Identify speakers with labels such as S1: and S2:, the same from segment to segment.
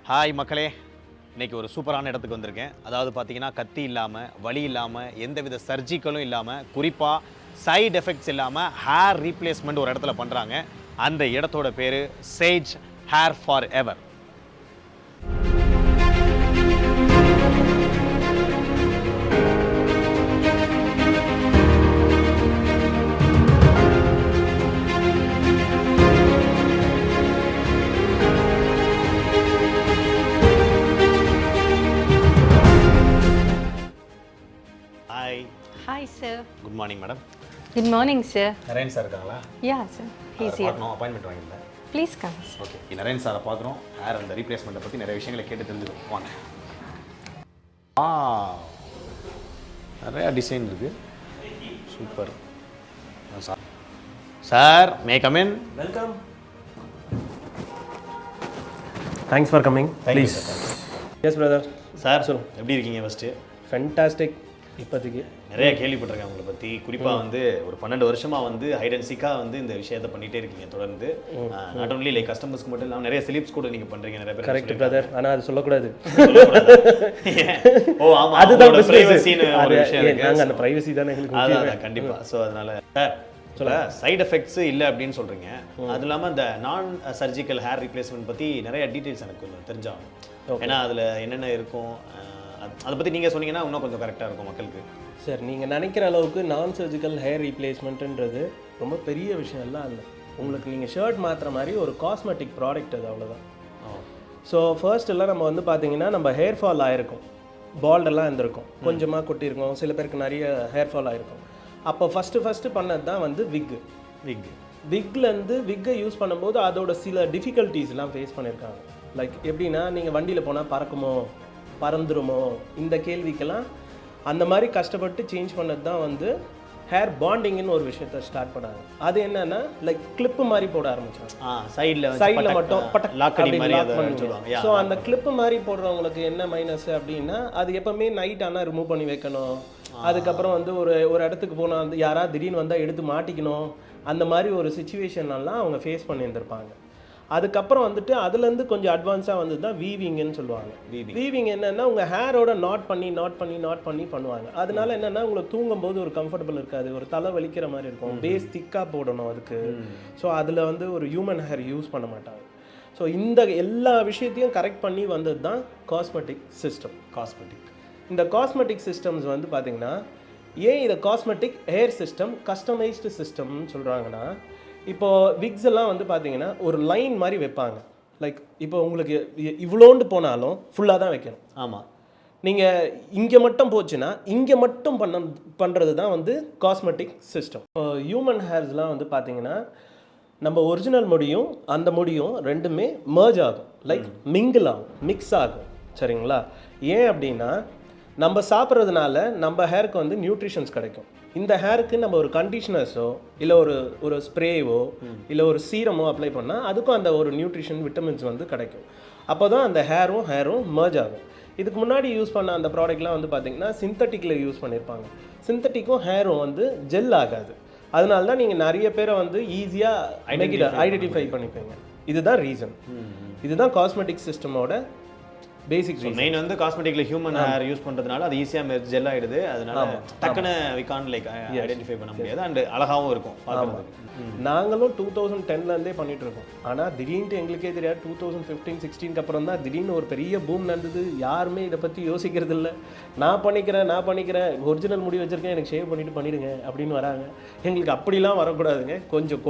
S1: Hi மக்களே, இன்றைக்கி ஒரு சூப்பரான இடத்துக்கு வந்திருக்கேன். அதாவது பார்த்தீங்கன்னா கத்தி இல்லாமல், வலி இல்லாமல், எந்தவித சர்ஜிக்கலும் இல்லாமல், குறிப்பாக சைடு எஃபெக்ட்ஸ் இல்லாமல் ஹேர் ரீப்ளேஸ்மெண்ட் ஒரு இடத்துல பண்ணுறாங்க. அந்த இடத்தோட பேர் Sage hair for ever.
S2: Hi sir.
S1: Good morning madam.
S2: Good morning sir.
S1: Naren sir இருக்காங்களா?
S2: Yeah sir. He's here.
S1: Appointment வாங்கியிருந்தேன்.
S2: Please come.
S1: ஓகே, நரேன் சாரை பார்க்குறோம். ஹேர் அந்த ரீப்ளேஸ்மெண்ட்டை பற்றி நிறைய விஷயங்களை கேட்டு தெரிஞ்சுக்கணும். வாங்க. நிறையா டிசைன் இருக்குது. Super sir. May come in.
S3: Welcome. Thanks for coming. Please. Yes brother.
S1: Sir சொல்லுங்கள், எப்படி இருக்கீங்க? First
S3: fantastic. இப்போதைக்கு
S1: நிறைய கேள்விப்பட்டிருக்கேன் உங்களை பற்றி. குறிப்பாக வந்து ஒரு 12 வருஷமாக வந்து ஹைட் அண்ட் சீக்காக வந்து இந்த விஷயத்தை பண்ணிகிட்டே இருக்கீங்க தொடர்ந்து. நாட் ஒன்லி லைக் கஸ்டமர்ஸ்க்கு மட்டும் இல்லாமல் நிறைய ஸ்லிப்ஸ் கூட நீங்கள் பண்ணுறீங்க. நிறைய பேர்
S3: கரெக்ட் பிரதர். ஆனால் அது சொல்லக்கூடாது.
S1: ஓ ஆமாம்,
S3: அதுதான்
S1: பிரைவசின்னு ஒரு விஷயம் இருக்கு.
S3: நாங்கள் அந்த பிரைவசி தானே எங்களுக்கு.
S1: அதான் கண்டிப்பாக. ஸோ அதனால சார் சொல்ல சைடு எஃபெக்ட்ஸ் இல்லை அப்படின்னு சொல்கிறீங்க. அது இல்லாமல் இந்த நான் சர்ஜிக்கல் ஹேர் ரீப்ளேஸ்மெண்ட் பற்றி நிறைய டீட்டெயில்ஸ் எனக்கு கொஞ்சம் தெரிஞ்சாகும். ஏன்னா அதில் என்னென்ன இருக்கும் அதை பற்றி நீங்கள் சொன்னீங்கன்னா இன்னும் கொஞ்சம் கரெக்டாக இருக்கும் மக்களுக்கு.
S3: சார், நீங்கள் நினைக்கிற அளவுக்கு நான் சர்ஜிக்கல் ஹேர் ரீப்ளேஸ்மெண்ட்டுன்றது ரொம்ப பெரிய விஷயம் எல்லாம் இல்லை. உங்களுக்கு நீங்கள் ஷர்ட் மாற்றுற மாதிரி ஒரு காஸ்மெட்டிக் ப்ராடக்ட் அது, அவ்வளோதான். ஸோ ஃபர்ஸ்ட் எல்லாம் நம்ம வந்து பார்த்தீங்கன்னா நம்ம ஹேர் ஃபால் ஆகிருக்கும், பால்டெல்லாம் இருந்திருக்கும், கொஞ்சமாக கொட்டியிருக்கும், சில பேருக்கு நிறைய ஹேர் ஃபால் ஆகிருக்கும். அப்போ ஃபஸ்ட்டு பண்ணது தான் வந்து விக்லேருந்து விக்கை யூஸ் பண்ணும்போது அதோட சில டிஃபிகல்ட்டிஸ்லாம் ஃபேஸ் பண்ணியிருக்காங்க. லைக் எப்படின்னா, நீங்கள் வண்டியில் போனால் பறந்துருமோ இந்த கேள்விக்கெல்லாம் அந்த மாதிரி கஷ்டப்பட்டு சேஞ்ச் பண்ணது தான் வந்து ஹேர் பாண்டிங்னு ஒரு விஷயத்த ஸ்டார்ட் பண்ணாங்க. அது என்னன்னா லைக் கிளிப்பு மாதிரி போட ஆரம்பிச்சாங்க. சைடில் மட்டும் ஸோ அந்த கிளிப்பு மாதிரி போடுறவங்களுக்கு என்ன மைனஸ் அப்படின்னா, அது எப்பவுமே நைட் ஆனால் ரிமூவ் பண்ணி வைக்கணும். அதுக்கப்புறம் வந்து ஒரு இடத்துக்கு போனால் வந்து யாராவது திடீர்னு வந்தால் எடுத்து மாட்டிக்கணும். அந்த மாதிரி ஒரு சுச்சுவேஷன்லாம் அவங்க ஃபேஸ் பண்ணியிருந்திருப்பாங்க. அதுக்கப்புறம் வந்துட்டு அதுலேருந்து கொஞ்சம் அட்வான்ஸாக வந்து தான் வீவிங்னு சொல்லுவாங்க. வீவிங் என்னென்னா, உங்கள் ஹேரோட நாட் பண்ணி பண்ணுவாங்க. அதனால என்னென்னா, உங்களுக்கு தூங்கும்போது ஒரு கம்ஃபர்டபுள் இருக்காது, ஒரு தலை வலிக்கிற மாதிரி இருக்கும். பேஸ் திக்காக போடணும் அதுக்கு. ஸோ அதில் வந்து ஒரு ஹியூமன் ஹேர் யூஸ் பண்ண மாட்டாங்க. ஸோ இந்த எல்லா விஷயத்தையும் கரெக்ட் பண்ணி வந்தது தான் காஸ்மெட்டிக் சிஸ்டம். இந்த காஸ்மெட்டிக் சிஸ்டம்ஸ் வந்து பார்த்திங்கன்னா, ஏன் இதை காஸ்மெட்டிக் ஹேர் சிஸ்டம் கஸ்டமைஸ்டு சிஸ்டம்னு சொல்கிறாங்கன்னா, இப்போது விக்ஸ் எல்லாம் வந்து பார்த்தீங்கன்னா ஒரு லைன் மாதிரி வைப்பாங்க. லைக் இப்போ உங்களுக்கு இவ்வளோண்டு போனாலும் ஃபுல்லாக தான் வைக்கணும்.
S1: ஆமாம்.
S3: நீங்கள் இங்கே மட்டும் போச்சுன்னா இங்கே மட்டும் பண்ணுறது தான் வந்து காஸ்மெட்டிக் சிஸ்டம். இப்போ ஹியூமன் ஹேர்ஸ்லாம் வந்து பார்த்தீங்கன்னா, நம்ம ஒரிஜினல் முடியும் அந்த முடியும் ரெண்டுமே மர்ஜ் ஆகும், லைக் மிங்கிள் ஆகும், மிக்ஸ் ஆகும். சரிங்களா? ஏன் அப்படின்னா, நம்ம சாப்பிட்றதுனால நம்ம ஹேருக்கு வந்து நியூட்ரிஷன்ஸ் கிடைக்கும். இந்த ஹேருக்கு நம்ம ஒரு கண்டிஷனர்ஸோ இல்லை ஒரு ஸ்ப்ரேவோ இல்லை ஒரு சீரமோ அப்ளை பண்ணால் அதுக்கும் அந்த ஒரு நியூட்ரிஷன் விட்டமின்ஸ் வந்து கிடைக்கும். அப்போ தான் அந்த ஹேரும் மர்ஜ் ஆகும். இதுக்கு முன்னாடி யூஸ் பண்ண அந்த ப்ராடக்ட்லாம் வந்து பார்த்திங்கன்னா சிந்தட்டிக்கில் யூஸ் பண்ணியிருப்பாங்க. சிந்தட்டிக்கும் ஹேரும் வந்து ஜெல் ஆகாது. அதனால தான் நீங்கள் நிறைய பேரை வந்து ஈஸியாக ஐடென்டிஃபை பண்ணிப்பீங்க. இதுதான் ரீசன். இதுதான் காஸ்மெட்டிக் சிஸ்டமோட பேசிக் ரீசன்.
S1: மெயின் வந்து காஸ்மெட்டிக்ல ஹியூமன் ஹேர் யூஸ் பண்றதுனால அது ஈஸியா ஜெல் ஆயிடுது. அதனால டக்குன்னு வி கான்ட் லைக் ஐடென்டிஃபை பண்ண முடியாது. அண்ட் அழகாவும் இருக்கும் பார்க்கிறதுக்கு.
S3: நாங்களும் 2010லேருந்தே பண்ணிட்டு இருக்கோம். ஆனால் திடீர்னு எங்களுக்கே தெரியாது, 2015-16க்கு அப்புறம் தான் திடீர்னு ஒரு பெரிய பூம் நடந்தது. யாருமே இதை பற்றி யோசிக்கிறது இல்லை. நான் பண்ணிக்கிறேன், ஒரிஜினல் முடி வச்சிருக்கேன், எனக்கு ஷேவ் பண்ணிடுங்க அப்படின்னு வராங்க. எங்களுக்கு அப்படிலாம் வரக்கூடாதுங்க. கொஞ்சம்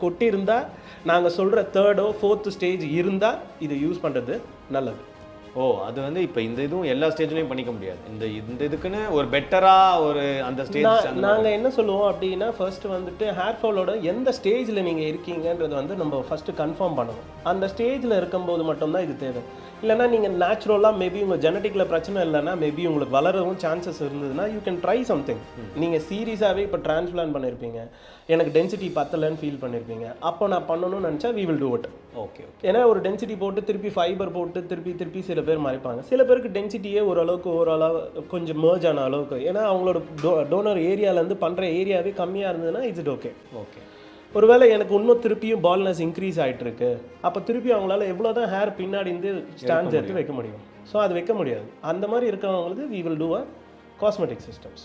S3: கொட்டி இருந்தால், நாங்கள் சொல்கிற 3rd or 4th ஸ்டேஜ் இருந்தால் இதை யூஸ் பண்ணுறது நல்லது.
S1: ஓ, அது வந்து இப்போ இந்த இதுவும் எல்லா ஸ்டேஜ்லையும் பண்ணிக்க முடியாது. இந்த இதுக்குன்னு ஒரு பெட்டராக ஒரு அந்த ஸ்டேஜ்
S3: நாங்கள் என்ன சொல்லுவோம் அப்படின்னா, ஃபர்ஸ்ட்டு வந்துட்டு ஹேர் ஃபாலோட எந்த ஸ்டேஜில் நீங்கள் இருக்கீங்கன்றது வந்து நம்ம ஃபஸ்ட்டு கன்ஃபார்ம் பண்ணணும். அந்த ஸ்டேஜில் இருக்கும்போது மட்டும்தான் இது தேவை. இல்லைனா நீங்கள் நேச்சுரலாக மேபி உங்கள் ஜெனட்டிக்கில் பிரச்சனை இல்லைன்னா, மேபி உங்களுக்கு வளரவும் சான்சஸ் இருந்ததுன்னா யூ கேன் ட்ரை சம்திங். நீங்கள் சீரியஸாகவே இப்போ டிரான்ஸ்பிளான் பண்ணியிருப்பீங்க, எனக்கு டென்சிட்டி பத்தலைன்னு ஃபீல் பண்ணியிருப்பீங்க, அப்போ நான் பண்ணணும்னு நினச்சா we will do it.
S1: Okay.
S3: ஏன்னா ஒரு டென்சிட்டி போட்டு திருப்பி ஃபைபர் போட்டு திருப்பி சில பேர் மறைப்பாங்க. சில பேருக்கு டென்சிட்டியே ஓரளவு கொஞ்சம் மர்ஜ் ஆன அளவுக்கு, ஏன்னா அவங்களோட டோனர் ஏரியாவிலேருந்து பண்ணுற ஏரியாவே கம்மியாக இருந்ததுன்னா இட்ஸ் இட் ஓகே. ஒருவேளை எனக்கு இன்னும் திருப்பியும் பால்னஸ் இன்க்ரீஸ் ஆகிட்டு இருக்கு, அப்போ திருப்பி அவங்களால எவ்வளோ தான் ஹேர் பின்னாடி இருந்து ஸ்டாண்ட்ஸ் எடுத்து வைக்க முடியும். ஸோ அது வைக்க முடியாது. அந்த மாதிரி இருக்கிறவங்களுக்கு we will do a cosmetic systems.